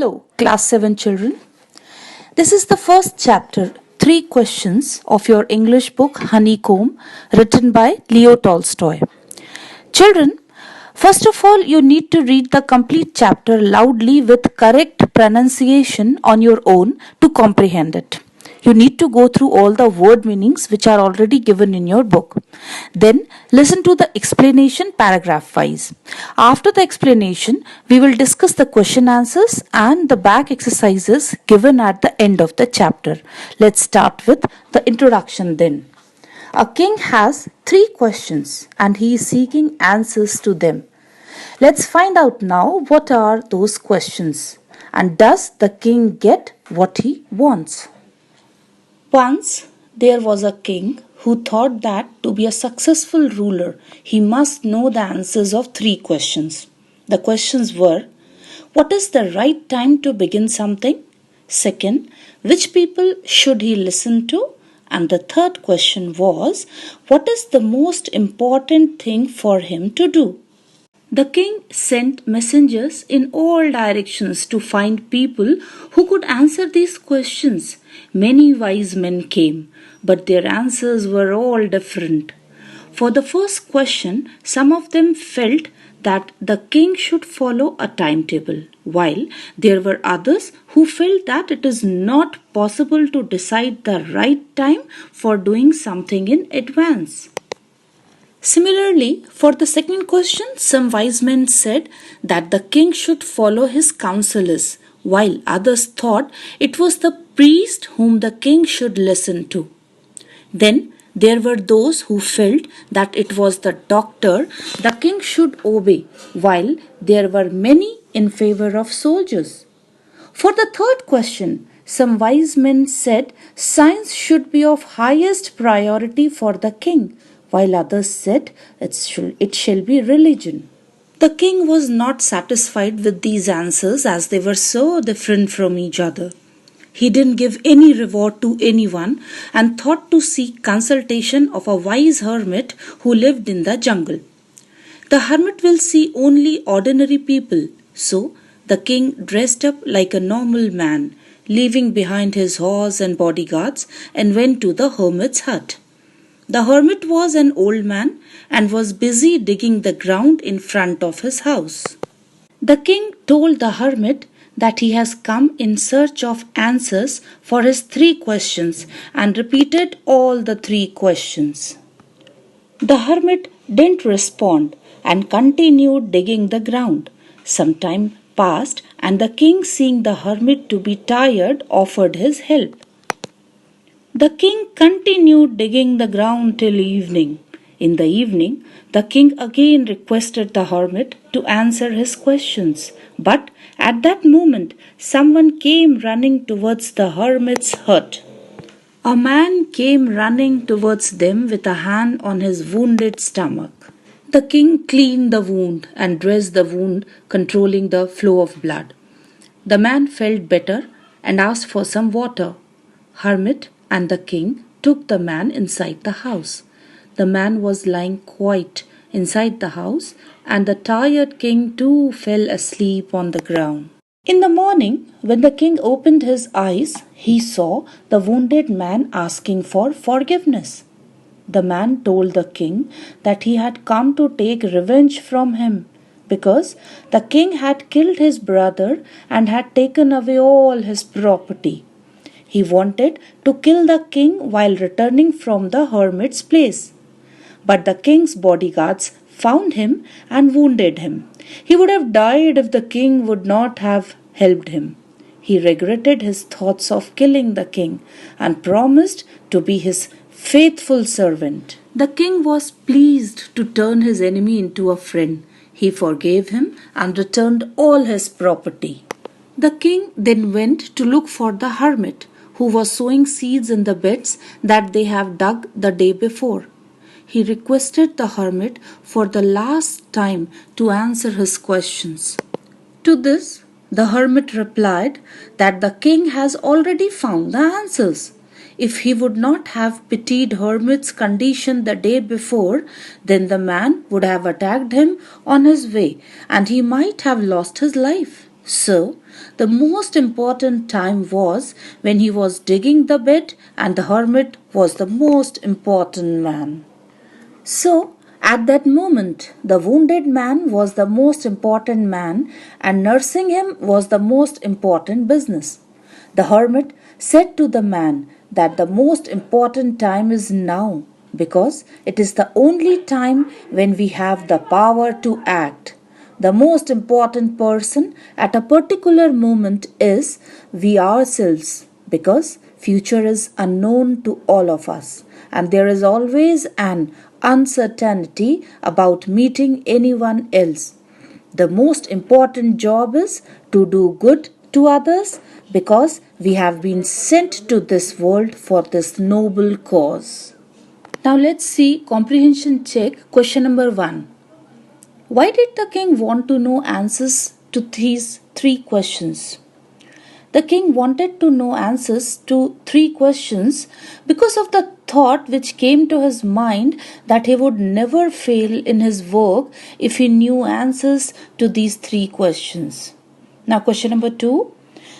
Hello, Class 7 children. This is the first chapter, 3 questions of your English book Honeycomb, written by Leo Tolstoy. Children, first of all, you need to read the complete chapter loudly with correct pronunciation on your own to comprehend it. You need to go through all the word meanings which are already given in your book. Then listen to the explanation paragraph wise. After the explanation, we will discuss the question answers and the back exercises given at the end of the chapter. Let's start with the introduction then. A king has 3 questions and he is seeking answers to them. Let's find out now what are those questions and does the king get what he wants? Once there was a king who thought that to be a successful ruler he must know the answers of 3 questions. The questions were: what is the right time to begin something? Second, which people should he listen to? And the third question was, what is the most important thing for him to do? The king sent messengers in all directions to find people who could answer these questions. Many wise men came, but their answers were all different. For the first question, some of them felt that the king should follow a timetable, while there were others who felt that it is not possible to decide the right time for doing something in advance. Similarly, for the second question, some wise men said that the king should follow his counselors, while others thought it was the priest whom the king should listen to. Then there were those who felt that it was the doctor the king should obey, while there were many in favor of soldiers. For the third question, some wise men said science should be of highest priority for the king, while others said it shall be religion. The king was not satisfied with these answers as they were so different from each other. He didn't give any reward to anyone and thought to seek consultation of a wise hermit who lived in the jungle. The hermit will see only ordinary people, so the king dressed up like a normal man, leaving behind his horse and bodyguards, and went to the hermit's hut. The hermit was an old man and was busy digging the ground in front of his house. The king told the hermit that he has come in search of answers for his 3 questions and repeated all the 3 questions. The hermit didn't respond and continued digging the ground. Some time passed and the king, seeing the hermit to be tired, offered his help. The king continued digging the ground till evening. In the evening, the king again requested the hermit to answer his questions. But at that moment, someone came running towards the hermit's hut. A man came running towards them with a hand on his wounded stomach. The king cleaned the wound and dressed the wound, controlling the flow of blood. The man felt better and asked for some water. Hermit and the king took the man inside the house. The man was lying quiet inside the house, and the tired king too fell asleep on the ground. In the morning, when the king opened his eyes, he saw the wounded man asking for forgiveness. The man told the king that he had come to take revenge from him because the king had killed his brother and had taken away all his property. He wanted to kill the king while returning from the hermit's place. But the king's bodyguards found him and wounded him. He would have died if the king would not have helped him. He regretted his thoughts of killing the king and promised to be his faithful servant. The king was pleased to turn his enemy into a friend. He forgave him and returned all his property. The king then went to look for the hermit, who was sowing seeds in the beds that they have dug the day before. He requested the hermit for the last time to answer his questions. To this, the hermit replied that the king has already found the answers. If he would not have pitied Hermit's condition the day before, then the man would have attacked him on his way and he might have lost his life. So, the most important time was when he was digging the bed and the hermit was the most important man. So, at that moment, the wounded man was the most important man and nursing him was the most important business. The hermit said to the man that the most important time is now because it is the only time when we have the power to act. The most important person at a particular moment is we ourselves because future is unknown to all of us and there is always an uncertainty about meeting anyone else. The most important job is to do good to others because we have been sent to this world for this noble cause. Now let's see comprehension check question number 1. Why did the king want to know answers to these 3 questions? The king wanted to know answers to 3 questions because of the thought which came to his mind that he would never fail in his work if he knew answers to these 3 questions. Now, question number 2.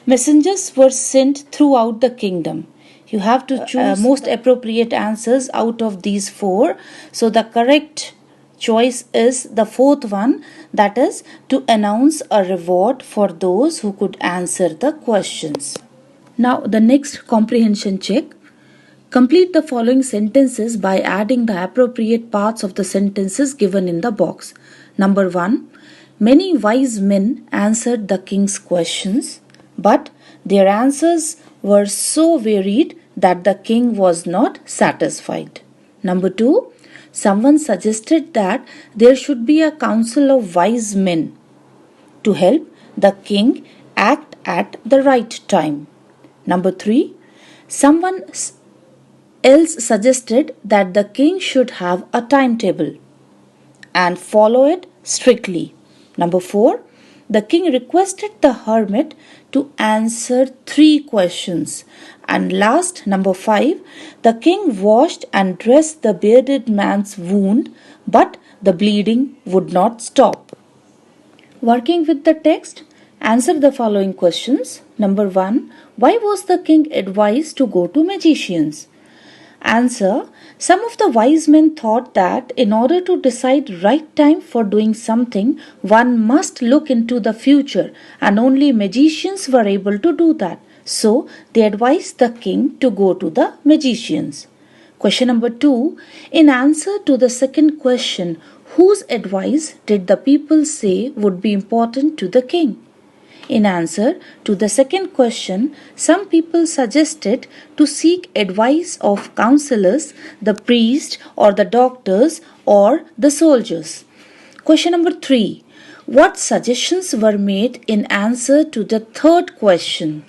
Messengers were sent throughout the kingdom. You have to choose most appropriate answers out of these 4. So, the correct choice is the 4th one, that is to announce a reward for those who could answer the questions. Now the next comprehension check. Complete the following sentences by adding the appropriate parts of the sentences given in the box. Number 1. Many wise men answered the king's questions, but their answers were so varied that the king was not satisfied. Number 2. Someone suggested that there should be a council of wise men to help the king act at the right time. Number 3. Someone else suggested that the king should have a timetable and follow it strictly. Number 4. The king requested the hermit to answer 3 questions. And last, number 5, the king washed and dressed the bearded man's wound, but the bleeding would not stop. Working with the text, answer the following questions. Number 1, why was the king advised to go to magicians? Answer, some of the wise men thought that in order to decide right time for doing something, one must look into the future and only magicians were able to do that. So, they advised the king to go to the magicians. Question number 2. In answer to the second question, whose advice did the people say would be important to the king? In answer to the second question, some people suggested to seek advice of counselors, the priest or the doctors or the soldiers. Question number 3. What suggestions were made in answer to the third question?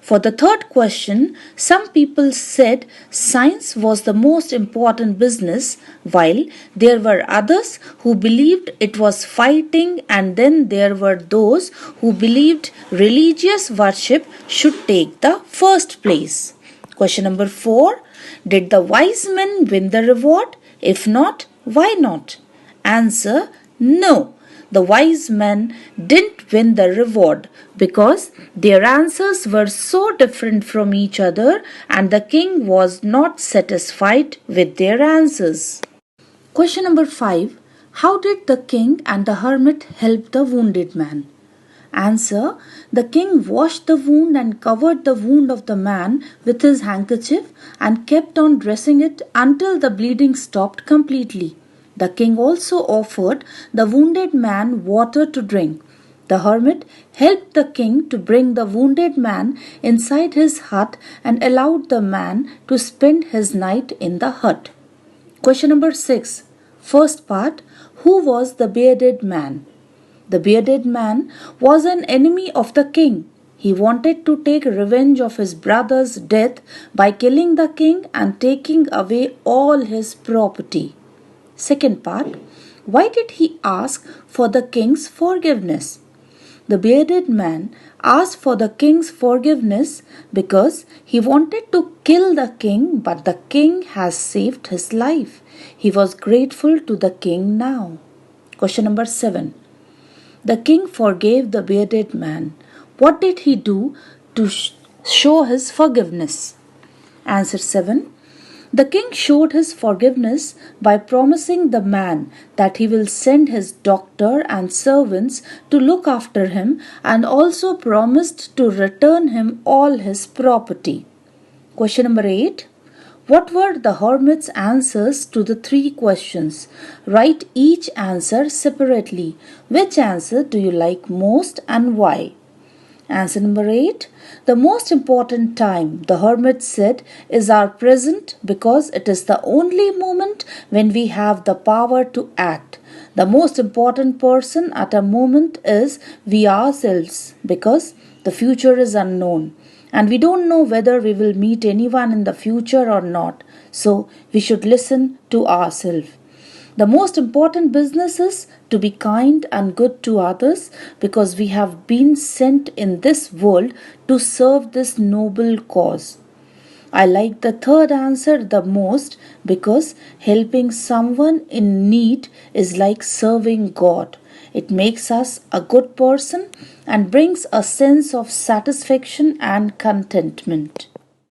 For the third question, some people said science was the most important business, while there were others who believed it was fighting, and then there were those who believed religious worship should take the first place. Question number 4. Did the wise men win the reward? If not, why not? Answer, no. The wise men didn't win the reward because their answers were so different from each other and the king was not satisfied with their answers. Question number 5. How did the king and the hermit help the wounded man? Answer. The king washed the wound and covered the wound of the man with his handkerchief and kept on dressing it until the bleeding stopped completely. The king also offered the wounded man water to drink. The hermit helped the king to bring the wounded man inside his hut and allowed the man to spend his night in the hut. Question number 6. First part. Who was the bearded man? The bearded man was an enemy of the king. He wanted to take revenge of his brother's death by killing the king and taking away all his property. Second part, why did he ask for the king's forgiveness? The bearded man asked for the king's forgiveness because he wanted to kill the king, but the king has saved his life. He was grateful to the king now. Question number 7. The king forgave the bearded man. What did he do to show his forgiveness? Answer 7. The king showed his forgiveness by promising the man that he will send his doctor and servants to look after him, and also promised to return him all his property. Question number 8. What were the hermit's answers to the 3 questions? Write each answer separately. Which answer do you like most and why? Answer number 8. The most important time, the hermit said, is our present, because it is the only moment when we have the power to act. The most important person at a moment is we ourselves, because the future is unknown. And we don't know whether we will meet anyone in the future or not. So we should listen to ourselves. The most important business is to be kind and good to others, because we have been sent in this world to serve this noble cause. I like the third answer the most, because helping someone in need is like serving God. It makes us a good person and brings a sense of satisfaction and contentment.